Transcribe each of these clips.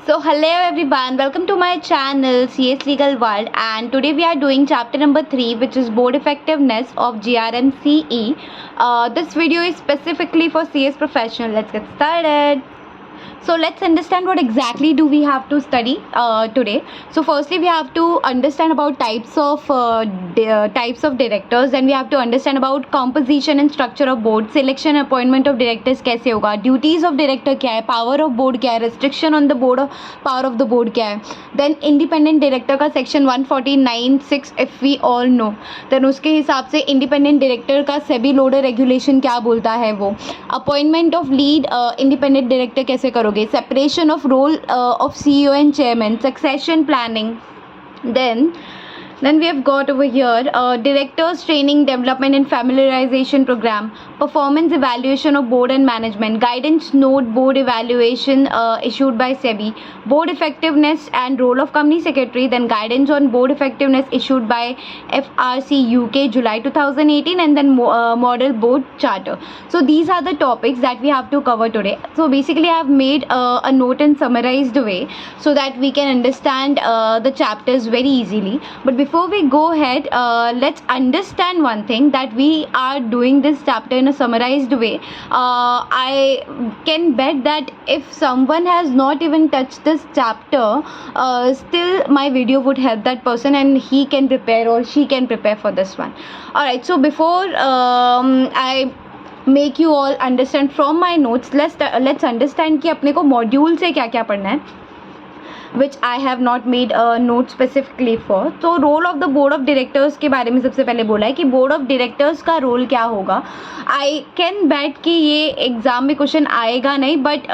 So hello everyone, welcome to my channel CS Legal World, and today we are doing chapter number 3, which is board effectiveness of GRM CE. This video is specifically for CS professional. Let's get started. So let's understand what exactly do we have to study today. So firstly we have to understand about types of directors, then we have to understand about composition and structure of board, selection appointment of directors कैसे होगा, duties of director क्या है, power of board क्या है, restriction on the board of power of the board क्या है, then independent director का section 149(6) if we all know, then उसके हिसाब से independent director का SEBI लोडर रेगुलेशन क्या बोलता है, वो appointment of lead independent director कैसे करोगे, separation of role of CEO and chairman, succession planning, then we have got over here directors training development and familiarization program, performance evaluation of board and management, guidance note, board evaluation issued by SEBI, board effectiveness and role of company secretary, then guidance on board effectiveness issued by FRC UK July 2018, and then model board charter. So these are the topics that we have to cover today. So basically I have made a note and summarized way so that we can understand the chapters very easily. But before we go ahead, let's understand one thing, that we are doing this chapter in a summarized way. I can bet that if someone has not even touched this chapter, still my video would help that person and he can prepare or she can prepare for this one. Alright, so before I make you all understand from my notes, let's understand कि अपने को module से क्या क्या पढ़ना है, which I have not made a note specifically for. तो role of the board of directors के बारे में सबसे पहले बोला है कि बोर्ड ऑफ डायरेक्टर्स का रोल क्या होगा. आई कैन बैट कि ये एग्जाम में क्वेश्चन आएगा नहीं, but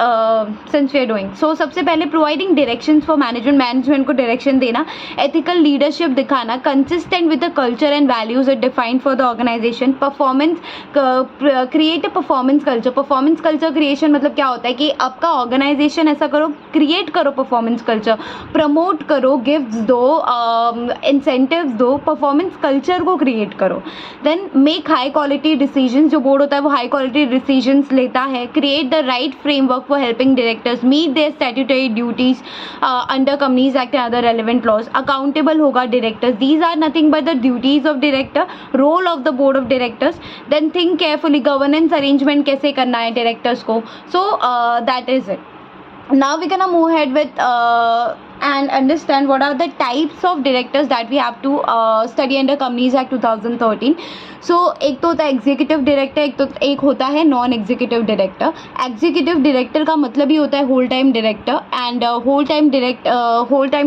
since we are doing so सबसे पहले प्रोवाइडिंग डायरेक्शंस फॉर मैनेजमेंट को डायरेक्शन देना, एथिकल लीडरशिप दिखाना, consistent with the culture and values defined for the organisation, performance create a performance culture. Performance culture creation मतलब क्या होता है कि आपका ऑर्गेनाइजेशन ऐसा करो, क्रिएट करो परफॉर्मेंस कल्चर, प्रमोट करो, गिफ्ट्स दो, इंसेंटिव्स दो, परफॉर्मेंस कल्चर को क्रिएट करो. Then make high quality decisions, जो बोर्ड होता है वो हाई क्वालिटी डिसीजंस लेता है. Create the right framework for helping directors meet their statutory duties under companies act and other relevant laws. Accountable होगा directors, these are nothing but the duties of director, role of the board of directors. Then think carefully, governance arrangement कैसे करना है directors को. So that is it. Now we're gonna move ahead with and understand what are the types of directors that we have to study under Companies Act 2013. So एक तो होता है executive director, एक होता है non executive director. Executive director का मतलब ही होता है whole time director and whole time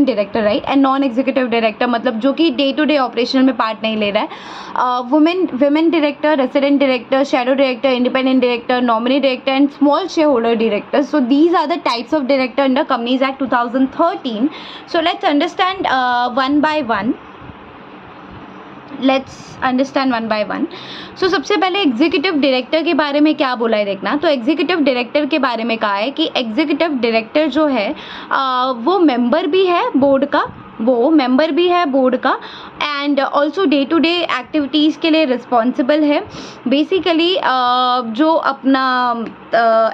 director right. And non executive director मतलब जो कि डे टू डे ऑपरेशनल में पार्ट नहीं ले रहा है. Women director, resident director, shadow director, independent director, nominee director and small share holder director. So these are the types of director under companies act 2013. So let's understand one by one. So सबसे पहले executive director के बारे में क्या बोला है देखना. तो एग्जीक्यूटिव डायरेक्टर के बारे में कहा है कि एग्जीक्यूटिव डायरेक्टर जो है वो मेंबर भी है बोर्ड का, and also day to day activities के लिए रिस्पॉन्सिबल है. बेसिकली जो अपना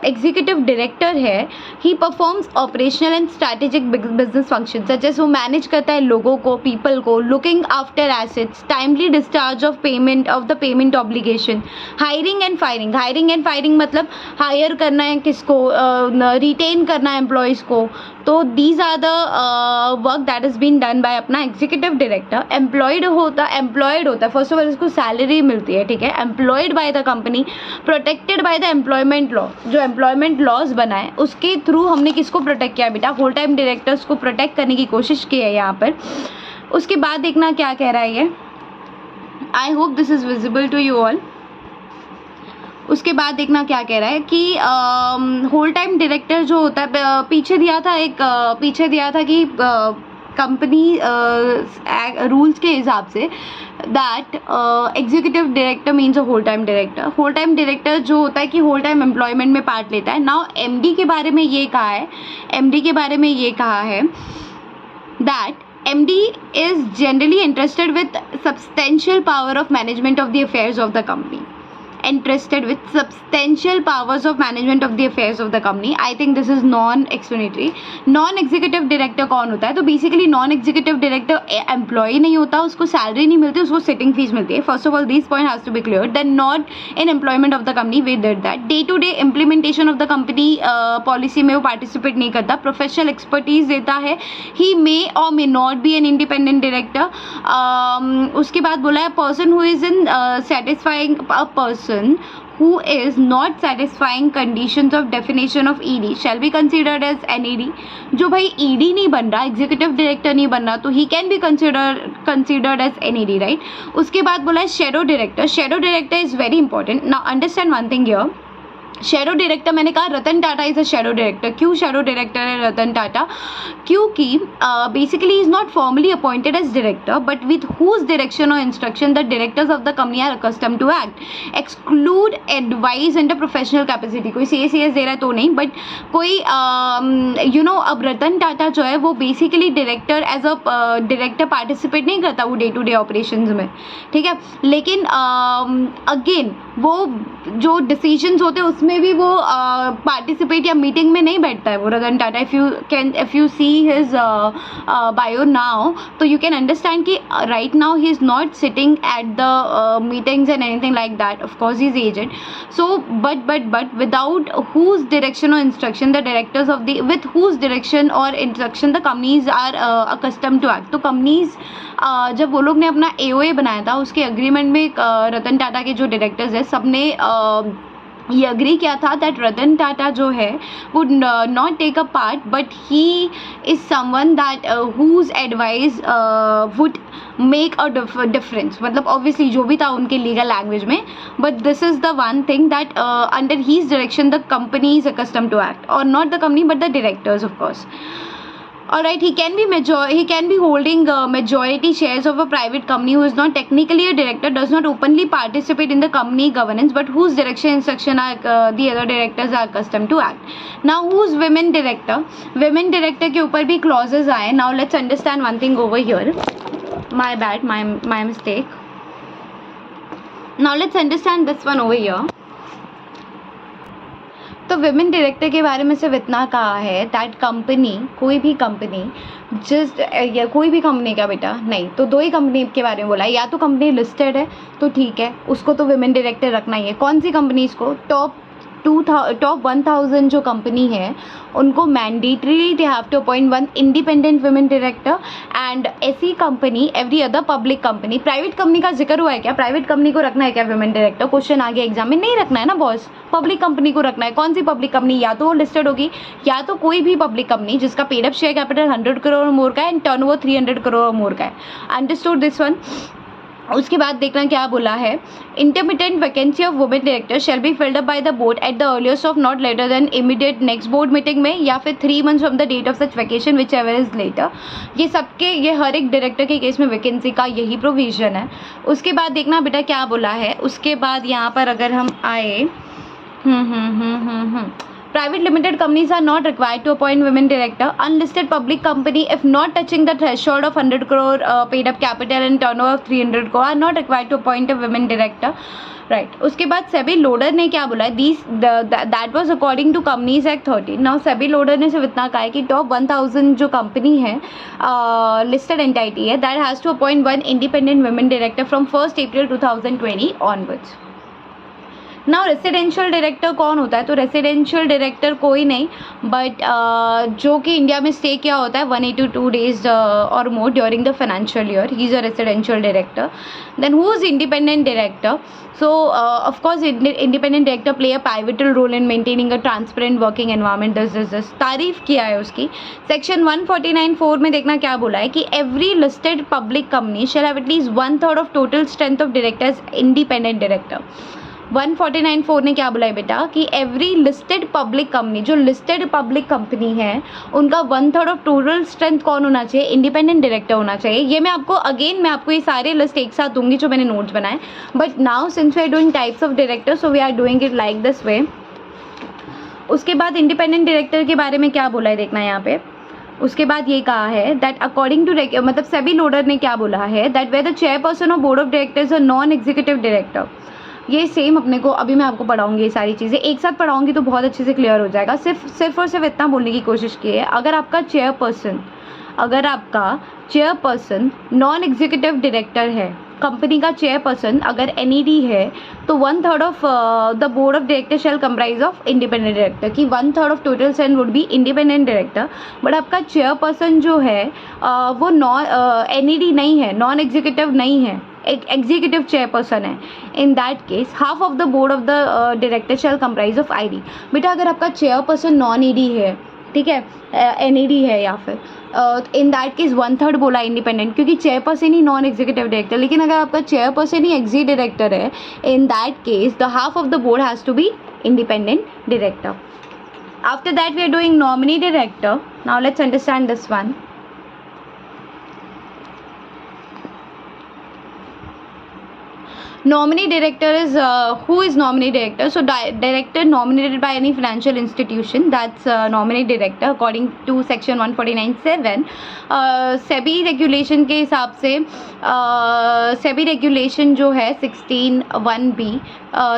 एग्जीक्यूटिव डायरेक्टर है, he performs operational and strategic business function such as, वो मैनेज करता है लोगों को, पीपल को, looking after assets, timely discharge of the payment obligation, hiring and firing मतलब हायर करना है किसको, रिटेन करना है एम्प्लॉयज़ को. तो these are the work that is been done by अपना एग्जीक्यूटिव डायरेक्टर. एम्प्लॉयड होता है फर्स्ट ऑफ ऑल, इसको सैलरी मिलती है, ठीक है. Employed by the company, protected by the employment law, जो एम्प्लॉयमेंट लॉज बनाए उसके थ्रू हमने किसको प्रोटेक्ट किया बेटा, होल टाइम डायरेक्टर्स को प्रोटेक्ट करने की कोशिश की है यहाँ पर. उसके बाद देखना क्या कह रहा है ये. I hope this is visible to you all. उसके बाद देखना क्या कह रहा है कि होल टाइम डायरेक्टर जो होता है, पीछे दिया था कि कंपनी रूल्स के हिसाब से that executive director means a whole time director. Whole time director जो होता है कि होल टाइम एम्प्लॉयमेंट में पार्ट लेता है. नाउ एमडी के बारे में ये कहा है that MD is generally entrusted with substantial power of management of the affairs of the company. entrusted with substantial powers of management of the affairs of the company. I think this is non-explanatory. Non-executive director कौन होता है? तो basically non-executive director employee नहीं होता, उसको salary नहीं मिलती, उसको sitting fees मिलती है. First of all, this point has to be clear. Then not in employment of the company, we did that. Day-to-day implementation of the company policy में वो participate नहीं करता. Professional expertise देता है. He may or may not be an independent director. उसके बाद बोला है person who is in satisfying a person who is not satisfying conditions of definition of ED shall be considered as NED. जो भाई ED नहीं बन रहा, executive director नहीं बन रहा, तो he can be considered as NED, right? उसके बाद बोला है shadow director. Shadow director is very important. Now understand one thing here. Shadow director मैंने कहा Ratan Tata is a shadow director. क्यों शेडो डायरेक्टर है रतन टाटा? क्योंकि basically is not formally appointed as director but with whose direction और instruction the directors of the company are accustom to act. Exclude advice and professional capacity. कोई C S दे रहा है तो नहीं, but कोई अब रतन टाटा जो है वो basically director as a director participate नहीं करता वो डे टू डे ऑपरेशंस में, ठीक है. लेकिन अगेन वो जो डिसीजंस होते हैं उसमें भी वो पार्टिसिपेट या मीटिंग में नहीं बैठता है वो Ratan Tata. If you see his bio now तो यू कैन अंडरस्टैंड कि right now he is not sitting at the meetings and anything like that. Of course he is aged. So but without whose direction और instruction the directors of the with whose direction और instruction the companies are accustom to act. तो companies जब वो लोग ने अपना AOA बनाया था उसके अग्रीमेंट में रतन टाटा के जो डायरेक्टर्स हैं सब ने ये अग्री किया था दैट रतन टाटा जो है would not take a part but he is someone that whose advice would make a difference. मतलब ऑब्वियसली जो भी था उनके लीगल लैंग्वेज में, but this is the one thing that under his direction the company is accustom to act, और not the company but the directors of course. Alright, he can be holding majority shares of a private company who is not technically a director, does not openly participate in the company governance, but whose direction instruction are the other directors are accustomed to act. Now, who's women director? Women director के ऊपर भी clauses आए. Now, let's understand one thing over here. My bad, my mistake. Now, let's understand this one over here. तो women director के बारे में सिर्फ इतना कहा है दैट कंपनी, कोई भी कंपनी या कोई भी कंपनी का बेटा नहीं, तो दो ही कंपनी के बारे में बोला है. या तो कंपनी लिस्टेड है तो ठीक है, उसको तो विमेन डायरेक्टर रखना ही है. कौन सी कंपनीज को? टॉप 1000 जो कंपनी है उनको mandatory they have to appoint one independent women director. And ऐसी company every other public company, private company का जिक्र हुआ है क्या? प्राइवेट कंपनी को रखना है क्या वुमेन डायरेक्टर? क्वेश्चन आ गया एग्जाम में. नहीं रखना है ना बॉस, पब्लिक कंपनी को रखना है. कौन सी पब्लिक कंपनी? या तो वो लिस्टेड होगी या तो कोई भी पब्लिक कंपनी जिसका paid up share capital 100 crore और मोर का है एंड टर्नओवर 300 करोड़ और मोर का है. Understood this one. उसके बाद देखना क्या बोला है. Intermittent vacancy of women director shall be filled up by the board at the earliest of not later than immediate next board meeting में, या फिर 3 months from the date of such vacation whichever is later. ये हर एक director के case में vacancy का यही प्रोविजन है. उसके बाद देखना बेटा क्या बोला है. उसके बाद यहाँ पर अगर हम आए private limited companies are not required to appoint women director. Unlisted public company if not touching the threshold of 100 crore paid up capital and turnover of 300 crore are not required to appoint a women director. Right. उसके बाद SEBI LODR ने क्या बोला है? That was according to companies act 13. Now SEBI LODR ने सिर्फ इतना कहा है कि टॉप 1000 जो कंपनी है लिस्टेड एंटिटी है that has to appoint one independent women director from 1 April 2020 onwards. Now residential director कौन होता है? तो रेसिडेंशियल डायरेक्टर कोई नहीं बट जो कि इंडिया में स्टे किया होता है 182 days और more during the financial year, he is a residential director. Then who is independent director? So, of course, independent director play a pivotal role in maintaining a transparent working environment. This तारीफ किया है उसकी. Section 149(4) में देखना क्या बोला है कि every listed public company shall have at least 1/3 of total strength of director as independent director. 149(4) ने क्या बोला है बेटा कि एवरी लिस्टेड पब्लिक कंपनी, जो लिस्टेड पब्लिक कंपनी है उनका 1/3 ऑफ टोटल स्ट्रेंथ कौन होना चाहिए? इंडिपेंडेंट डायरेक्टर होना चाहिए. ये मैं आपको ये सारे लिस्ट एक साथ दूंगी जो मैंने नोट्स बनाए. But now since we are doing types of director so we are doing it like this way. उसके बाद इंडिपेंडेंट डायरेक्टर के बारे में क्या बोला है देखना यहाँ पे. उसके बाद ये कहा है दैट अकॉर्डिंग टू मतलब सेबी लोडर ने क्या बोला है that where the chairperson of board of directors a non executive director ये सेम अपने को अभी मैं आपको पढ़ाऊँगी, ये सारी चीज़ें एक साथ पढ़ाऊँगी तो बहुत अच्छे से क्लियर हो जाएगा। सिर्फ और सिर्फ इतना बोलने की कोशिश की है, अगर आपका चेयरपर्सन नॉन एग्जीक्यूटिव डायरेक्टर है, कंपनी का चेयरपर्सन अगर NED है, तो 1/3 of the board of director shall comprise of independent director, कि 1/3 of total strength would be independent director. But आपका चेयरपर्सन जो है वो NED नहीं है, नॉन एग्जीक्यूटिव नहीं है, एक एग्जीक्यूटिव चेयरपर्सन है। In that case half of the board of the director shall comprise of ID। बेटा अगर आपका चेयरपर्सन नॉन ED है, ठीक है, NED है, या फिर इन दैट केस 1/3 बोला इंडिपेंडेंट, क्योंकि चेयरपर्सन ही नॉन एग्जीक्यूटिव डायरेक्टर। लेकिन अगर आपका चेयरपर्सन ही एग्जी डायरेक्टर है, in that case the half of the board has to be independent director. After that we are doing nominee director. Now let's understand this one. Nominee director is who is nominee director? So director nominated by any financial institution, that's nominee director according to section 149(7). SEBI regulation के हिसाब से SEBI regulation जो है 16(1)(b),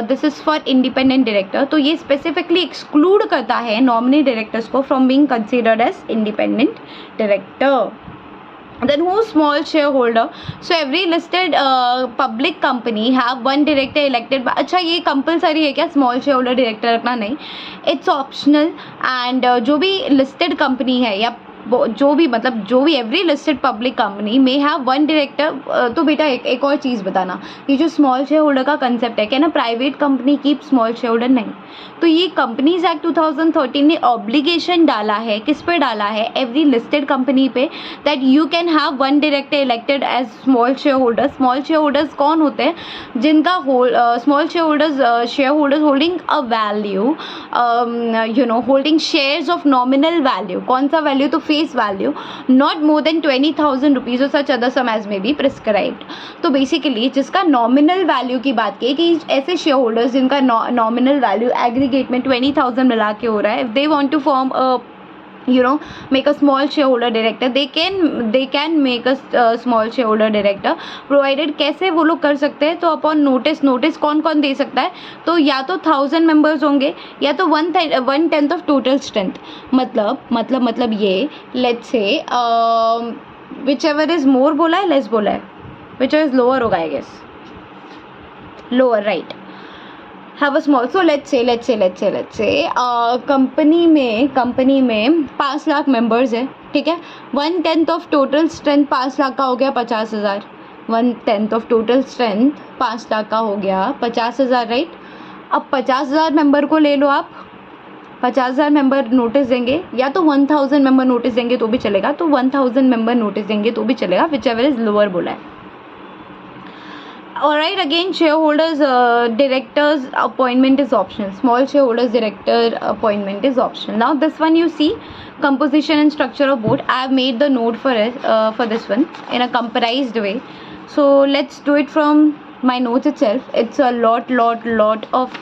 this is for independent director. तो ये specifically exclude करता है nominee directors को from being considered as independent director. Then who's small shareholder? So every listed public company have one director elected by, अच्छा ये compulsory है क्या small share holder director रखना? नहीं, इट्स ऑप्शनल। एंड जो भी लिस्टेड कंपनी है या जो भी एवरी लिस्टेड पब्लिक कंपनी में हैव वन डायरेक्टर। तो बेटा एक और चीज़ बताना, ये जो स्मॉल शेयर होल्डर का कंसेप्ट है, क्या ना private company keep small share holder? नहीं। तो ये कंपनीज एक्ट 2013 ने ऑब्लिगेशन डाला है, किस पे डाला है? एवरी लिस्टेड कंपनी पे, that you can have one director elected as small share holder. Small shareholders कौन होते हैं? जिनका small shareholders holding a value, holding shares of nominal value. कौन सा वैल्यू? तो face value, not more than 20,000 rupees और such other sum as may be prescribed. तो basically जिसका नॉमिनल वैल्यू की बात की कि ऐसे शेयर होल्डर्स जिनका नॉमिनल वैल्यू एग्रीगेट में 20,000 मिला के हो रहा है, they want to form make a small shareholder director, they can make a small shareholder director provided। कैसे वो लोग कर सकते हैं? तो अपॉन नोटिस कौन कौन दे सकता है? तो या तो 1000 मेंबर्स होंगे या तो 1/10 ऑफ टोटल स्ट्रेंथ। मतलब ये let's say which ever is more बोला है, लेस बोला है, विच एवर इज लोअर होगा, I guess lower, right. Have a small, so let's say company में 5 लाख मेंबर्स है, ठीक है। 1/10 ऑफ टोटल स्ट्रेंथ 5 लाख का हो गया 50,000। 1/10 ऑफ टोटल स्ट्रेंथ 5 लाख का हो गया 50,000, राइट। अब 50,000 मेंबर को ले लो आप, 50,000 मेंबर नोटिस देंगे, या तो 1,000 मेंबर नोटिस देंगे तो भी चलेगा, तो 1,000 मेंबर नोटिस देंगे तो भी चलेगा, विच एवर इज लोअर बोला है। Alright, again shareholders directors appointment is optional. Small shareholders director appointment is optional. Now this one you see composition and structure of board. I have made the note for it for this one in a comprised way. So let's do it from my notes itself. It's a lot of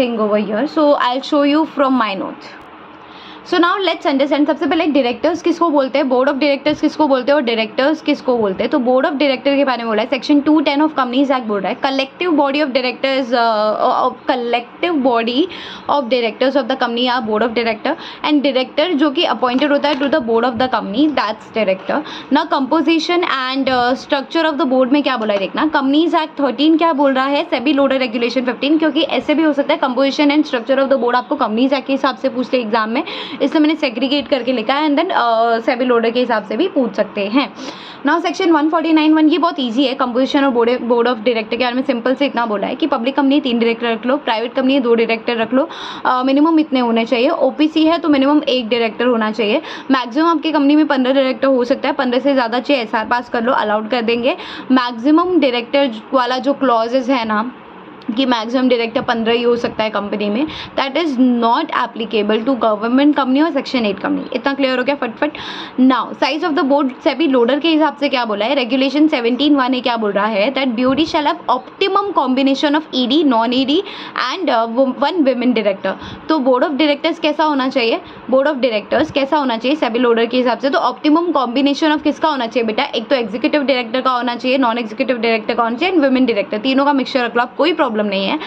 thing over here. So I'll show you from my notes. So now let's understand. सबसे पहले directors किसको बोलते हैं, board of directors किसको बोलते हैं और directors किसको बोलते हैं। तो बोर्ड ऑफ डायरेक्टर के बारे में बोला है, सेक्शन 210 ऑफ कंपनीज एक्ट बोल रहा है collective body of directors, collective body of directors of the company या board of director, and director जो कि अपॉइंटेड होता है to the board of the company, that's director. ना composition and structure of the board में क्या बोला है देखना, कंपनीज एक्ट 13 क्या बोल रहा है, सेबी लोडर रेगुलेशन 15, क्योंकि ऐसे भी हो सकता है composition and structure of the board आपको कंपनीज एक्ट के हिसाब से पूछते हैं एग्जाम में, इसलिए मैंने सेग्रीगेट करके लिखा है, एंड देन सेबी लोडर के हिसाब से भी पूछ सकते हैं। नाउ सेक्शन 149(1) ये बहुत इजी है, कंपोजिशन और बोर्ड ऑफ डायरेक्टर के बारे में सिंपल से इतना बोला है कि पब्लिक कंपनी है 3 डायरेक्टर रख लो, प्राइवेट कंपनी है 2 डायरेक्टर रख लो, मिनिमम इतने होने चाहिए, ओपीसी है तो मिनिमम 1 डायरेक्टर होना चाहिए, मैक्सिमम आपकी कंपनी में 15 डायरेक्टर हो सकता है, 15 से ज़्यादा चाहिए एसआर पास कर लो, अलाउड कर देंगे। मैक्सिमम डायरेक्टर वाला जो क्लॉजेज है ना कि मैक्सिमम डायरेक्टर 15 ही हो सकता है कंपनी में, that is not applicable to government company और सेक्शन 8 कंपनी। इतना क्लियर हो गया फटफट। Now size of the board SEBI LODR के हिसाब से क्या बोला है, रेगुलेशन 17(1) ने क्या बोल रहा है, that beauty shall have optimum combination of ED, non ED and 1 women director. तो बोर्ड ऑफ डायरेक्टर्स कैसा होना चाहिए, बोर्ड ऑफ डायरेक्टर्स कैसा होना चाहिए सेबी लोडर के हिसाब से, तो ऑप्टिमम कॉम्बिनेशन ऑफ किसका होना चाहिए बेटा, एक तो एग्जीक्यूटिव डायरेक्टर का होना चाहिए, नॉन एग्जीक्यूटिव डायरेक्टर का होना चाहिए एंड विमेन डायरेक्टर, तीनों का मिक्सचर रख लो आप, कोई प्रॉब्लम प्रॉब्लम नहीं है।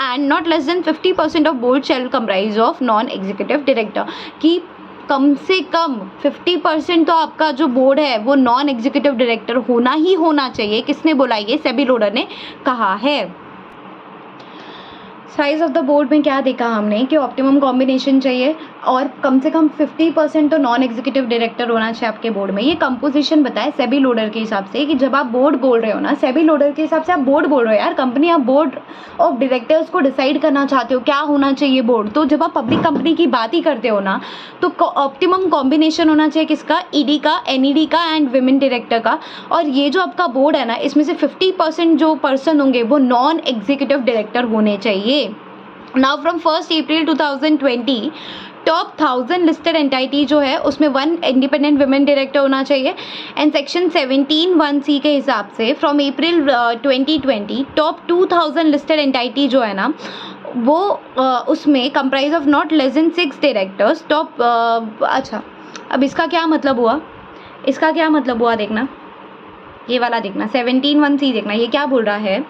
And not less than 50% of board shall comprise of non executive director, कि कम से कम 50% तो आपका जो बोर्ड है वो नॉन एग्जीक्यूटिव डायरेक्टर होना ही होना चाहिए। किसने बोला? ये सेबी लोडर ने कहा है। साइज ऑफ द बोर्ड में क्या देखा हमने कि ऑप्टिमम कॉम्बिनेशन चाहिए और कम से कम 50% तो नॉन एग्जीक्यूटिव डायरेक्टर होना चाहिए आपके बोर्ड में। ये कंपोजिशन बताए सेबी लोडर के हिसाब से कि जब आप बोर्ड बोल रहे हो ना, सेबी लोडर के हिसाब से आप बोर्ड बोल रहे हो यार, कंपनी आप बोर्ड ऑफ डायरेक्टर्स को डिसाइड करना चाहते हो क्या होना चाहिए बोर्ड। तो जब आप पब्लिक कंपनी की बात ही करते हो ना, तो ऑप्टिमम कॉम्बिनेशन होना चाहिए किसका? ईडी का, एनईडी का एंड विमेन डायरेक्टर का। और ये जो आपका बोर्ड है ना, इसमें से 50% जो पर्सन होंगे वो नॉन एग्जीक्यूटिव डायरेक्टर होने चाहिए। Now from 1 April 2020 top 1000 listed entity जो है उसमें 1 इंडिपेंडेंट वुमेन डायरेक्टर होना चाहिए। एंड सेक्शन 17(1)(c) के हिसाब से from April 2020 top 2000 listed entity जो है ना, वो उसमें comprise of not less then 6 directors top. अच्छा, अब इसका क्या मतलब हुआ? इसका क्या मतलब हुआ देखना, ये वाला देखना, 17(1)(c) देखना। ये क्या बोल रहा है?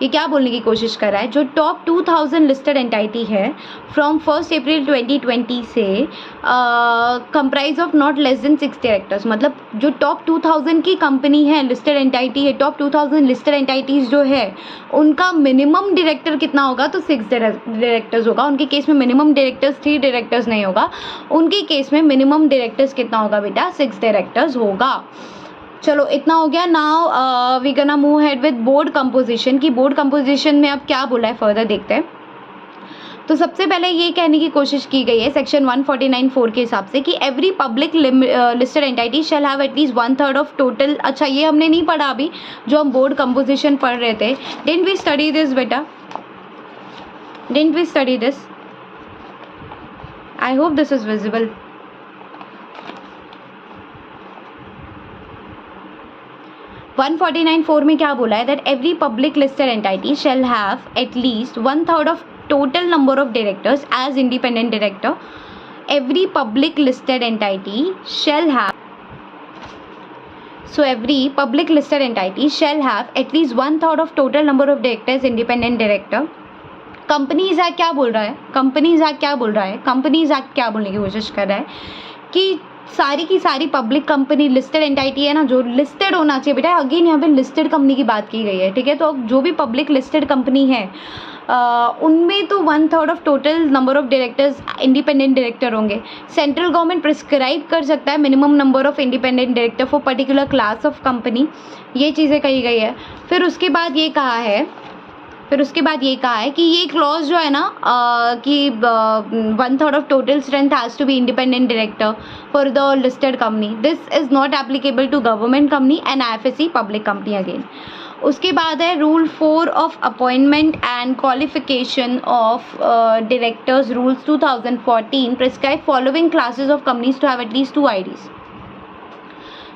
ये क्या बोलने की कोशिश कर रहा है? जो टॉप 2000 लिस्टेड एंटाइटी है फ्रॉम 1 अप्रैल 2020 से comprise of not less then 6 directors, मतलब जो टॉप 2000 की कंपनी है, लिस्टेड एंटाइटी है, टॉप 2000 लिस्टेड एंटाइटीज़ जो है उनका मिनिमम डायरेक्टर कितना होगा? तो 6 डायरेक्टर्स होगा। उनके केस में मिनिमम डायरेक्टर्स 3 डायरेक्टर्स नहीं होगा, उनके केस में मिनिमम डायरेक्टर्स कितना होगा बेटा? 6 डायरेक्टर्स होगा। चलो इतना हो गया। Now we gonna move head with board composition, की बोर्ड कंपोजिशन में अब क्या बोला है फर्दर देखते हैं। तो सबसे पहले ये कहने की कोशिश की गई है सेक्शन 149(4) के हिसाब से कि every public listed entity shall have at least 1/3 of total. अच्छा, ये हमने नहीं पढ़ा अभी जो हम बोर्ड कंपोजिशन पढ़ रहे थे। डिडंट वी स्टडी दिस बेटा? Didn't we study this? I hope this is visible. 149(4) में क्या बोला है? That every public listed entity shall have at least 1/3 of total number of directors as independent director. Every public listed entity shall have, so every public listed entity shall have at least 1/3 of total number of directors independent director। Companies act क्या बोल रहा है? Companies act क्या बोल रहा है? Companies act क्या बोलने की कोशिश कर रहा है कि सारी की सारी पब्लिक कंपनी लिस्टेड एंटाइटी है ना, जो लिस्टेड होना चाहिए बेटा। अगेन यहाँ पे लिस्टेड कंपनी की बात की गई है, ठीक है। तो जो भी पब्लिक लिस्टेड कंपनी है उनमें तो 1/3 of total number of directors independent director होंगे। सेंट्रल गवर्नमेंट प्रिस्क्राइब कर सकता है minimum number of independent director for particular class of company. ये चीज़ें कही गई है। फिर उसके बाद ये कहा है कि ये क्लॉज जो है ना कि 1/3 of total strength has to be independent director for the listed company. This is not applicable to government company and IFSC public company again. उसके बाद है rule 4 of appointment and qualification of directors rules 2014 prescribe following classes of companies to have at least 2 IDs।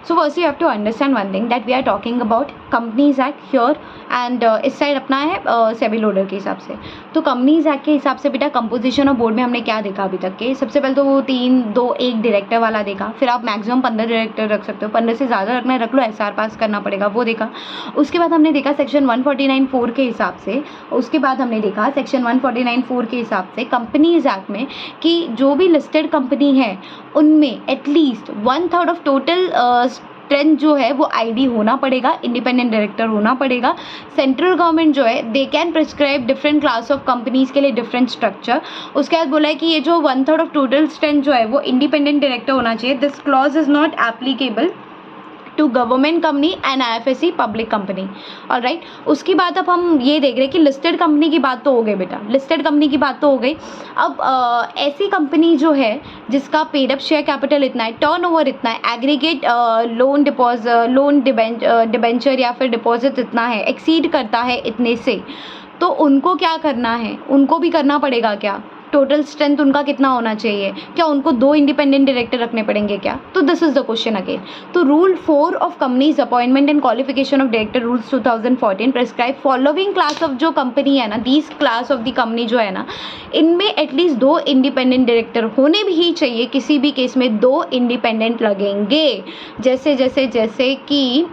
So first you have to understand one thing that we are talking about Companies Act here and इस side अपना है SEBI LODR के हिसाब से। तो companies act के हिसाब से बेटा कंपोजिशन ऑफ बोर्ड में हमने क्या देखा अभी तक के? सबसे पहले तो वो 3-2-1 डायरेक्टर वाला देखा। फिर आप मैक्सिमम 15 डायरेक्टर रख सकते हो, 15 से ज़्यादा रखना है रख लो, SR पास करना पड़ेगा, वो देखा। उसके बाद हमने देखा सेक्शन 149(4) के हिसाब से, उसके बाद हमने देखा सेक्शन 149(4) के हिसाब से कंपनीज एक्ट में कि जो भी लिस्टेड कंपनी है उनमें एटलीस्ट 1/3 ऑफ टोटल स्ट्रेंथ जो है वो ID होना पड़ेगा, इंडिपेंडेंट डायरेक्टर होना पड़ेगा। सेंट्रल गवर्नमेंट जो है they can prescribe different class of companies के लिए डिफरेंट स्ट्रक्चर। उसके बाद बोला है कि ये जो 1/3 ऑफ टोटल स्ट्रेंथ जो है वो इंडिपेंडेंट डायरेक्टर होना चाहिए। This clause is not applicable to government company and IFSC public company. Alright, उसकी बात अब हम ये देख रहे हैं कि लिस्टेड कंपनी की बात तो हो गई बेटा, लिस्टेड कंपनी की बात तो हो गई। अब ऐसी कंपनी जो है जिसका पेड अप शेयर कैपिटल इतना है, टर्नओवर इतना है, एग्रीगेट लोन डिबेंचर या फिर डिपॉजिट इतना है, एक्सीड करता है इतने से, तो उनको क्या करना है? उनको भी करना पड़ेगा क्या? टोटल स्ट्रेंथ उनका कितना होना चाहिए? क्या उनको 2 इंडिपेंडेंट डायरेक्टर रखने पड़ेंगे क्या? तो this is the question again. तो rule 4 of companies appointment and qualification of director rules 2014 prescribe following class of जो कंपनी है ना, these class of the company जो है ना, इनमें एटलीस्ट 2 इंडिपेंडेंट डायरेक्टर होने भी ही चाहिए। किसी भी केस में 2 इंडिपेंडेंट लगेंगे। जैसे कि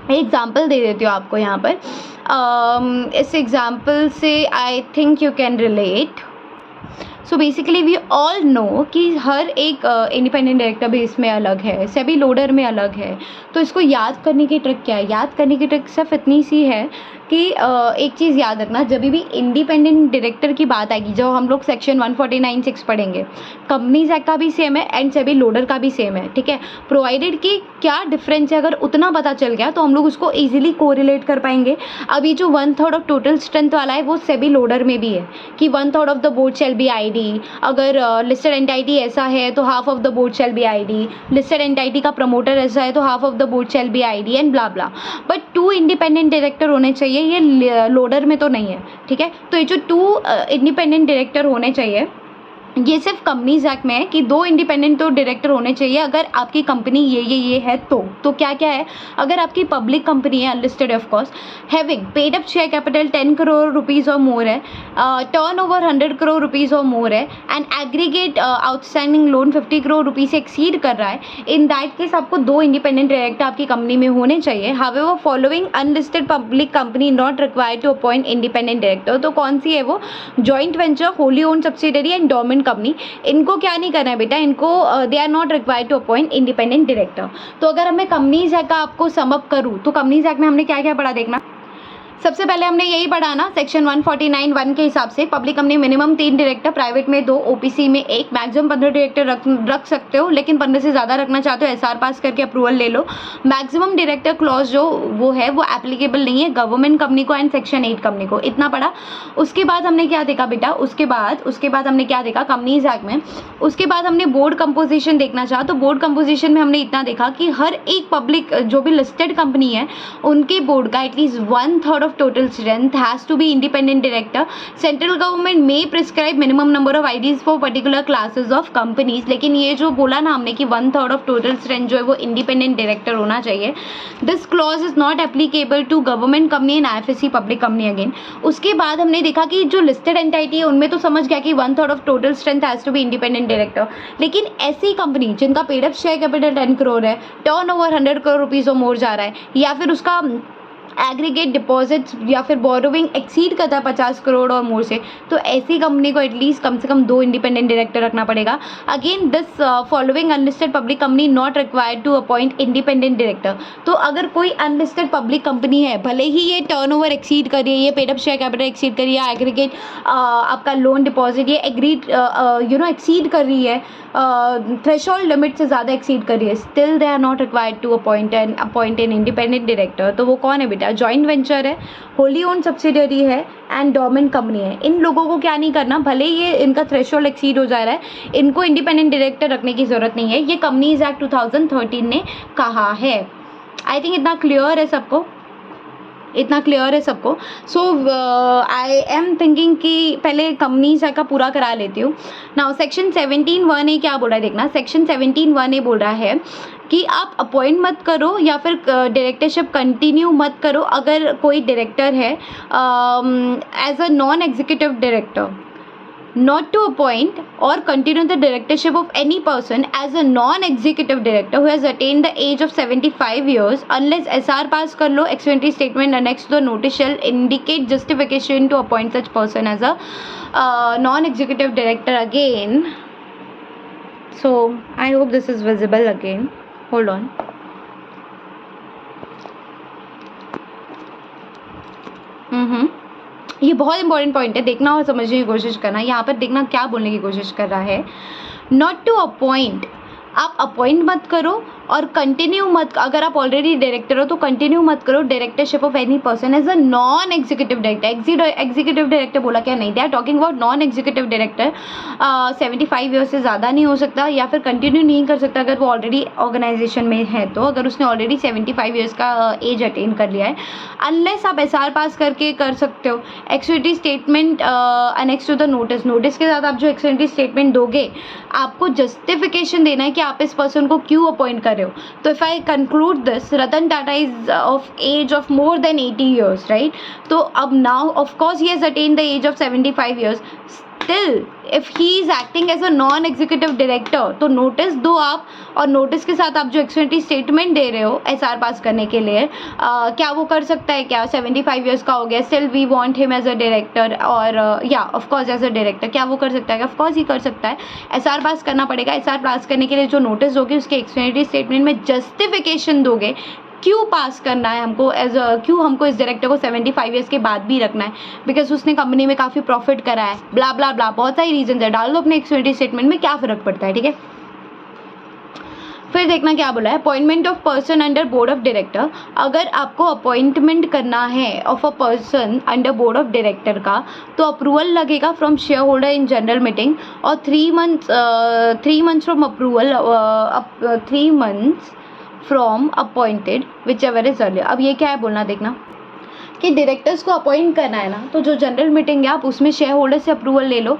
एग्जाम्पल दे देती हूँ आपको यहाँ पर। इस एग्जाम्पल से I think you can relate. So basically we all know कि हर एक इंडिपेंडेंट डायरेक्टर बेस में अलग है, सेबी लोडर में अलग है। तो इसको याद करने की ट्रिक क्या है? याद करने की ट्रिक सिर्फ इतनी सी है कि एक चीज़ याद रखना, जब भी इंडिपेंडेंट डायरेक्टर की बात आएगी, जब हम लोग सेक्शन 149(6) पढ़ेंगे, कंपनीज एक्ट का भी सेम है एंड सेबी लोडर का भी सेम है, ठीक है। प्रोवाइडेड कि क्या डिफरेंस है, अगर उतना पता चल गया तो हम लोग उसको ईजिली कोरिलेट कर पाएंगे। अब ये जो 1/3 ऑफ टोटल स्ट्रेंथ वाला है वो सेबी लोडर में भी है कि 1/3 of the board shall be ID. अगर लिस्टेड एंटाइटी ऐसा है तो half of the board shall be ID. Listed entity का प्रमोटर ऐसा है तो half of the board shall be ID and blah blah. But 2 independent director होने चाहिए, ये लोडर में तो नहीं है, ठीक है। तो ये जो 2 इंडिपेंडेंट डायरेक्टर होने चाहिए, ये सिर्फ कंपनीज एक्ट में है कि 2 इंडिपेंडेंट तो डायरेक्टर होने चाहिए अगर आपकी कंपनी ये है तो क्या क्या है? अगर आपकी पब्लिक कंपनी है, unlisted of course, having paid up share capital 10 crore rupees और मोर है, टर्न ओवर 100 करोड़ रुपीज़ और मोर है and aggregate outstanding loan 50 crore rupees से एक्सीड कर रहा है, इन दैट केस आपको 2 इंडिपेंडेंट डायरेक्टर आपकी कंपनी में होने चाहिए। However following unlisted public company not required to appoint independent director. तो कौन सी है वो? Joint venture, wholly owned subsidiary and dormant company. इनको क्या नहीं करना है बेटा, इनको they are not required to appoint independent director. तो अगर मैं कंपनीज एक्ट का आपको समअप करूँ तो कंपनीज एक्ट में हमने क्या क्या पढ़ा देखना। सबसे पहले हमने यही पढ़ा ना, सेक्शन 149(1) के हिसाब से public company minimum 3 director, private में 2, ओपीसी में 1, मैक्सिमम 15 डायरेक्टर रख सकते हो, लेकिन 15 से ज़्यादा रखना चाहते हो एसआर पास करके अप्रूवल ले लो। मैक्सिमम डायरेक्टर क्लॉज जो वो है वो एप्लीकेबल नहीं है गवर्नमेंट कंपनी को एंड सेक्शन 8 कंपनी को। इतना पढ़ा। उसके बाद हमने क्या देखा बेटा, उसके बाद हमने क्या देखा कंपनीज एक्ट में। उसके बाद हमने बोर्ड कंपोजिशन देखना चाहा, तो बोर्ड कंपोजिशन में हमने इतना देखा कि हर एक पब्लिक जो भी लिस्टेड कंपनी है उनके बोर्ड का at least 1/3 of total strength has to be independent director. Central government may prescribe minimum number of IDs for particular classes of companies. लेकिन ये जो बोला ना हमने कि 1/3 of total strength जो है वो independent director होना चाहिए, this clause is not applicable to government company and IFSC public company again. उसके बाद हमने देखा कि जो listed entity है उनमें तो समझ गया कि 1/3 of total strength has to be independent director. लेकिन ऐसी कंपनी जिनका paid up share capital 10 crore है, टर्न ओवर 100 करोड़ रुपीज़ और मोर जा रहा है, या फिर उसका एग्रीगेट डिपॉजिट्स या फिर बोरोविंग एक्सीड करता है 50 करोड़ और मोर से, तो ऐसी कंपनी को एटलीस्ट कम से कम 2 इंडिपेंडेंट डायरेक्टर रखना पड़ेगा। Again this following unlisted public company not required to appoint independent director. तो अगर कोई अनलिस्टेड पब्लिक कंपनी है, भले ही ये टर्नओवर एक्सीड कर रही है, ये paid up share capital exceed कर रही है, एग्रीगेट आपका लोन डिपॉजिट ये एग्रीड एक्सीड कर रही है, थ्रेशोल्ड लिमिट से ज़्यादा एक्सीड कर रही है, still they are not required to appoint an independent director. तो वो कौन है बेटा? जॉइंट वेंचर है, होली ओन सब्सिडरी है एंड डोरमेंट कंपनी है। इन लोगों को क्या नहीं करना, भले ये इनका थ्रेशोल्ड एक्सीड हो जा रहा है, इनको इंडिपेंडेंट डायरेक्टर रखने की ज़रूरत नहीं है। ये कंपनीज एक्ट 2013 ने कहा है। आई थिंक इतना क्लियर है सबको, इतना क्लियर है सबको। सो आई एम थिंकिंग कि पहले कंपनीज का पूरा करा लेती हूँ। नाउ सेक्शन 17(1) क्या बोल रहा है देखना। सेक्शन 17(1) बोल रहा है कि आप अपॉइंट मत करो या फिर डायरेक्टरशिप कंटिन्यू मत करो अगर कोई डायरेक्टर है as a non executive director, not to appoint or continue the directorship of any person as a non-executive director who has attained the age of 75 years unless SR pass कर लो, explanatory statement annexed to the notice shall indicate justification to appoint such person as a non-executive director again. So I hope this is visible again. Hold on. ये बहुत important point है, देखना और समझने की कोशिश करना। यहाँ पर देखना क्या बोलने की कोशिश कर रहा है, नॉट टू अपॉइंट, आप अपॉइंट मत करो और कंटिन्यू मत, अगर आप ऑलरेडी डायरेक्टर हो तो कंटिन्यू मत करो directorship of any person as a non executive director. Executive director बोला क्या? नहीं, they are talking about non executive director. 75 years से ज़्यादा नहीं हो सकता या फिर कंटिन्यू नहीं कर सकता अगर वो ऑलरेडी ऑर्गेनाइजेशन में है। तो अगर उसने ऑलरेडी 75 ईयर्स का एज अटेन कर लिया है, अनलेस आप SR पास करके कर सकते हो। Executive statement annex to the notice, notice के साथ आप जो एक्सक्यूटिव स्टेटमेंट दोगे आपको जस्टिफिकेशन देना है कि आप इस पर्सन को क्यों अपॉइंट कर रहे हो। तो if I conclude this, Ratan Tata is of age of more than 80 years, right? तो अब now of course he has attend the age of 75 years, still if he is acting as a non executive director, तो notice दो आप, और notice के साथ आप जो एक्सपेंडिचर स्टेटमेंट दे रहे हो एसआर पास करने के लिए, क्या वो कर सकता है क्या? 75 ईयर्स का हो गया, still we want him as a director, और या of course as a director, क्या वो कर सकता है? ऑफ कोर्स ही कर सकता है। एसआर पास करना पड़ेगा। एसआर पास करने के लिए जो नोटिस दोगे उसके एक्सपेंडिचर स्टेटमेंट में जस्टिफिकेशन दोगे, क्यों पास करना है हमको, क्यों हमको इस डायरेक्टर को 75 ईयर्स के बाद भी रखना है, बिकॉज उसने कंपनी में काफ़ी प्रॉफिट करा है, ब्ला ब्ला ब्ला, बहुत सारी रीजन है। डाल दो अपने एक्सपेंडिचर स्टेटमेंट में, क्या फ़र्क पड़ता है, ठीक है। फिर देखना क्या बोला है, appointment of person under board of director. अगर आपको अपॉइंटमेंट करना है of a person under board of director का, तो अप्रूवल लगेगा from share holder in general meeting, और 3 months from approval, 3 months from appointed which ever is earlier. अब ये क्या है बोलना, देखना कि डायरेक्टर्स को अपॉइंट करना है ना, तो जो जनरल मीटिंग है आप उसमें शेयर होल्डर से अप्रूवल ले लो,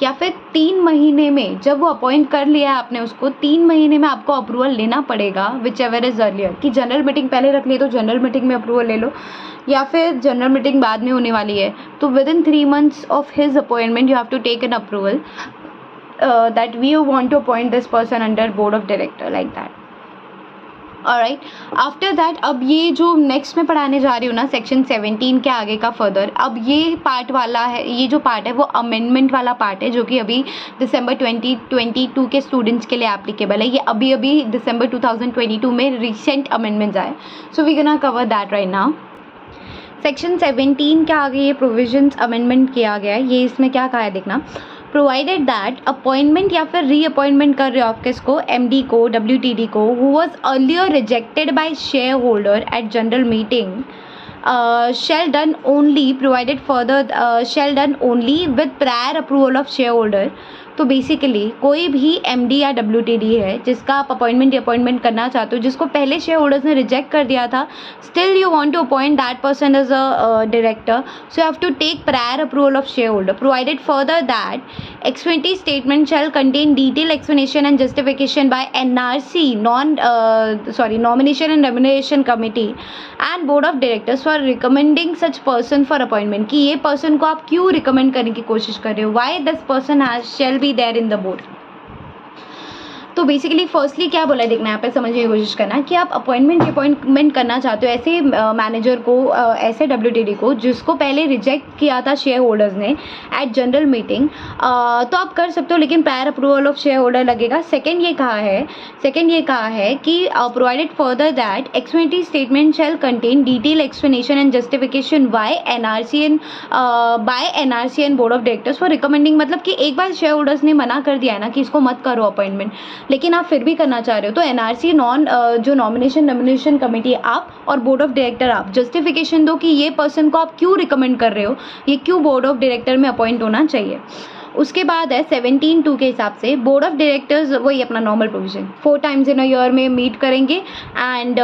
या फिर 3 महीने में, जब वो अपॉइंट कर लिया है आपने उसको, 3 महीने में आपको अप्रूवल लेना पड़ेगा विच एवर इज अर्लियर, कि जनरल मीटिंग पहले रख ली तो जनरल मीटिंग में अप्रूवल ले लो, या फिर जनरल मीटिंग बाद में होने वाली है तो within 3 months of his appointment you have to take an approval that we want to appoint this person under board of director, like that. Alright, after that अब ये जो नेक्स्ट में पढ़ाने जा रही हूँ ना, सेक्शन 17 के आगे का फर्दर, अब ये पार्ट वाला है, ये जो पार्ट है वो अमेंडमेंट वाला पार्ट है, जो कि अभी दिसंबर 2022 के स्टूडेंट्स के लिए एप्लीकेबल है। ये अभी अभी दिसंबर 2022 में रिसेंट अमेंडमेंट्स आए, so we gonna cover that right now. Section 17 के आगे ये प्रोविजंस अमेंडमेंट किया गया है। ये इसमें क्या कहा है देखना, प्रोवाइडेड दैट अपॉइंटमेंट या फिर रीअपॉइंटमेंट कर रहे हो आप किसको, एमडी को, डब्ल्यूटीडी को, who was earlier rejected by shareholder at general meeting, shall done only provided further shall done only with prior approval of shareholder। तो बेसिकली कोई भी एमडी या डब्ल्यूटीडी है जिसका आप अपॉइंटमेंट करना चाहते हो, जिसको पहले शेयर होल्डर्स ने रिजेक्ट कर दिया था, still you want to appoint that person as a director, so you have to take prior approval of shareholder, provided further that expenditure statement shall contain detail explanation and justification by NRC nomination and remuneration committee and board of directors for recommending such person for appointment, कि ये person को आप क्यों recommend करने की कोशिश कर रहे हो, why this person shall be there in the board. तो बेसिकली फर्स्टली क्या बोला है देखना, यहाँ पे समझने की कोशिश करना कि आप अपॉइंटमेंट करना चाहते हो ऐसे मैनेजर को, ऐसे डब्ल्यूटीडी को जिसको पहले रिजेक्ट किया था शेयर होल्डर्स ने एट जनरल मीटिंग, तो आप कर सकते हो, लेकिन prior approval of shareholder लगेगा। सेकंड ये कहा है कि provided further that expenditure statement shall contain detail explanation and justification by NRC and board of directors for recommending, मतलब कि एक बार शेयर होल्डर्स ने मना कर दिया है ना कि इसको मत करो अपॉइंटमेंट, लेकिन आप फिर भी करना चाह रहे हो, तो एनआरसी जो नॉमिनेशन कमेटी आप और बोर्ड ऑफ डायरेक्टर आप जस्टिफिकेशन दो कि ये पर्सन को आप क्यों रिकमेंड कर रहे हो, ये क्यों बोर्ड ऑफ डायरेक्टर में अपॉइंट होना चाहिए। उसके बाद है 17(2) के हिसाब से बोर्ड ऑफ डायरेक्टर्स वही अपना normal provision 4 times in a year में मीट करेंगे, एंड